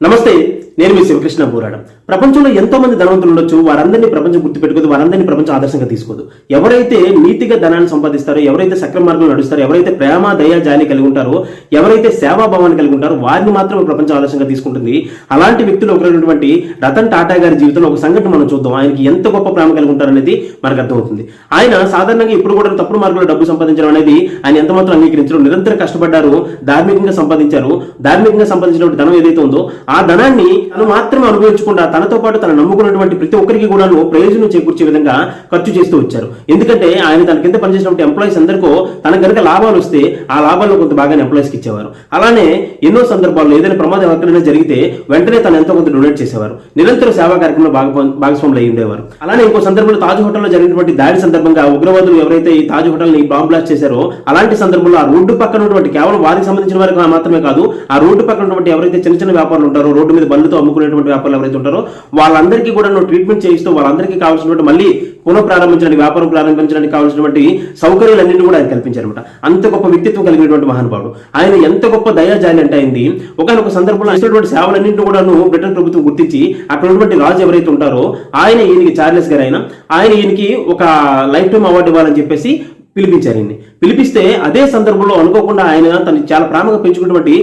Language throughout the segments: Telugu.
నమస్తే, నేను మీ శివకృష్ణ పోరాడం. ప్రపంచంలో ఎంతో మంది ధనవంతులు ఉండొచ్చు. వారందరినీ ప్రపంచం గుర్తుపెట్టుకోదు, వారందరినీ ప్రపంచం ఆదర్శంగా తీసుకోదు. ఎవరైతే నీతిగా ధనాన్ని సంపాదిస్తారో, ఎవరైతే సక్రమ మార్గంలో నడుస్తారో, ఎవరైతే ప్రేమ దయ జాలి కలిగి ఉంటారో, ఎవరైతే సేవాభావాన్ని కలిగి ఉంటారో వారిని మాత్రమే ప్రపంచం ఆదర్శంగా తీసుకుంటుంది. అలాంటి వ్యక్తులు ఒకరైనటువంటి రతన్ టాటా గారి జీవితంలో ఒక సంఘటన మనం చూద్దాం. ఆయనకి ఎంత గొప్ప ప్రేమ కలిగి ఉంటారనేది మనకు అర్థమవుతుంది. ఆయన సాధారణంగా ఇప్పుడు కూడా తప్పుడు మార్గంలో డబ్బు సంపాదించడం అనేది ఆయన ఎంత మాత్రం అంగీకరించడం, నిరంతరం కష్టపడ్డారు, ధార్మికంగా సంపాదించారు. ధార్మికంగా సంపాదించినటువంటి ధనం ఏదైతే ఉందో ఆ ధనాన్ని తను మాత్రమే అనుభవించకుండా తనతో పాటు తను నమ్ముకున్నటువంటి ప్రతి ఒక్కరికి కూడా ప్రయోజనం చేకూర్చే విధంగా ఖర్చు చేస్తూ వచ్చారు. ఎందుకంటే ఆయన తన కింద పనిచేసినటువంటి ఎంప్లాయీస్ అందరికీ తనకు కనుక లాభాలు వస్తే ఆ లాభాల్లో కొంత భాగాన్ని ఎంప్లాయీస్కి ఇచ్చేవారు. అలానే ఎన్నో సందర్భాల్లో ఏదైనా ప్రమాదం ఎక్కడైనా జరిగితే వెంటనే తను ఎంతో కొంత డొనేట్ చేసేవారు. నిరంతర సేవా కార్యక్రమంలో భాగస్వాములు అయి ఉండేవారు. అలానే ఇంకో సందర్భంలో తాజ్ హోటల్లో జరిగినటువంటి దాడి సందర్భంగా ఉగ్రవాదులు ఎవరైతే ఈ తాజ్ హోటల్ ని బాంబ్ బ్లాస్ట్ చేశారో అలాంటి సందర్భంలో ఆ రోడ్డు పక్కన ఉన్నటువంటి కేవలం వారికి సంబంధించిన వారికి మాత్రమే కాదు, ఆ రోడ్డు పక్కన ఉన్నటువంటి ఎవరైతే చిన్న చిన్న వ్యాపారులు ఉంటారో, రోడ్డు మీద బండ్లతో అమ్ముకునేటువంటి వ్యాపారులు ఎవరైతే ఉంటారో వాళ్ళందరికీ కూడా ట్రీట్మెంట్ చేయిస్తూ వాళ్ళందరికీ కావాల్సినటువంటి మళ్ళీ పునః ప్రారంభించడానికి, వ్యాపారం ప్రారంభించడానికి కావాల్సినటువంటి సౌకర్యాలన్నింటినీ కూడా ఆయన కల్పించారనమాట. అంత గొప్ప వ్యక్తిత్వం కలిగినటువంటి మహానుభావుడు ఆయన. ఎంత గొప్ప దయాజాలి అంటే అయింది. ఒకనొక సందర్భంలో ఇచ్చినటువంటి సేవలన్నింటినీ కూడా బ్రిటన్ ప్రభుత్వం గుర్తించి అక్కడ ఉన్నటువంటి రాజు ఎవరైతే ఉంటారో ఆయన, ఈయనకి చార్లెస్ గారు ఆయన ఈయనకి ఒక లైఫ్ టైం అవార్డు ఇవ్వాలని చెప్పేసి పిలిపించారు. పిలిపిస్తే అదే సందర్భంలో అనుకోకుండా ఆయన తను చాలా ప్రేమగా పెంచుకున్నటువంటి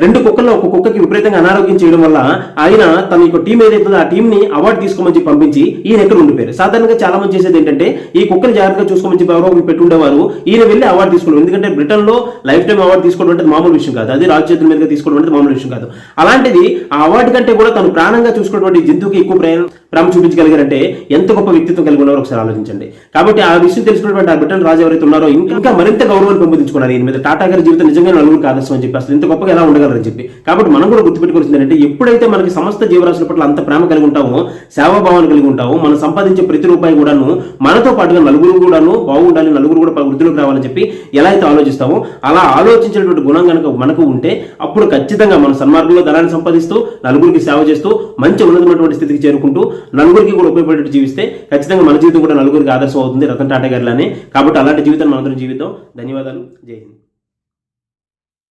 2 కుక్కల్లో ఒక కుక్కకి విపరీతంగా అనారోగ్యం చేయడం వల్ల ఆయన తన యొక్క టీం ఏదైతుందో ఆ టీం ని అవార్డు తీసుకోమని పంపించి ఈయన ఎక్కడ ఉండిపోయారు. సాధారణంగా చాలా మంది చేసేది ఏంటంటే ఈ కుక్కని జాగ్రత్తగా చూసుకోమని ఎవరో పెట్టుండేవారు. ఈయన వెళ్ళి అవార్డు తీసుకోవడం, ఎందుకంటే బ్రిటన్ లో లైఫ్ టైం అవార్డు తీసుకోవడం అంటే మామూలు విషయం కాదు, అది రాజు చేతుల మీదుగా తీసుకోవడం అంటే మామూలు విషయం కాదు. అలాంటిది ఆ అవార్డు కంటే కూడా తను ప్రాణంగా చూసుకున్నటువంటి జంతువుకి ఎక్కువ ప్రేమ చూపించగలిగారంటే ఎంత గొప్ప వ్యక్తిత్వం కలిగి ఉన్నారో ఒకసారి ఆలోచించండి. కాబట్టి ఆ విషయం తెలుసుకున్నటువంటి ఆ బ్రిటన్ రాజు ఎవరైతే ఉన్నారో ఇంకా మరింత గౌరవాన్ని పెంపొందించుకున్నారు. ఈయన మీద టాటా గారి జీవితం నిజంగా నలుగురికి ఆదర్శం అని చెప్పి అసలు ఇంత గొప్పగా ఎలా ఉండగలరని చెప్పి. కాబట్టి మనం కూడా గుర్తుపెట్టుకోవాల్సింది ఏంటంటే ఎప్పుడైతే మనకి సమస్త జీవరాశుల పట్ల అంత ప్రేమ కలిగి ఉంటామో, సేవాభావాన్ని కలిగి ఉంటామో, మనం సంపాదించే ప్రతి రూపాయి కూడాను మనతో పాటుగా నలుగురు కూడాను బాగుండాలి, నలుగురు కూడా వృద్ధిలోకి రావాలని చెప్పి ఎలా అయితే ఆలోచిస్తామో అలా ఆలోచించేటువంటి గుణం కనుక మనకు ఉంటే అప్పుడు ఖచ్చితంగా మనం సన్మార్గంలో ధనాన్ని సంపాదిస్తూ నలుగురికి సేవ చేస్తూ మంచి ఉన్నతమైనటువంటి స్థితికి చేరుకుంటూ నలుగురికి కూడా ఉపయోగపడేట్టు జీవిస్తే ఖచ్చితంగా మన జీవితం కూడా నలుగురికి ఆదర్శం అవుతుంది రతన్ టాటా గారిలానే. కాబట్టి అలాంటి జీవితాన్ని మనందరం జీవిద్దాం. ధన్యవాదాలు. జై హింద్.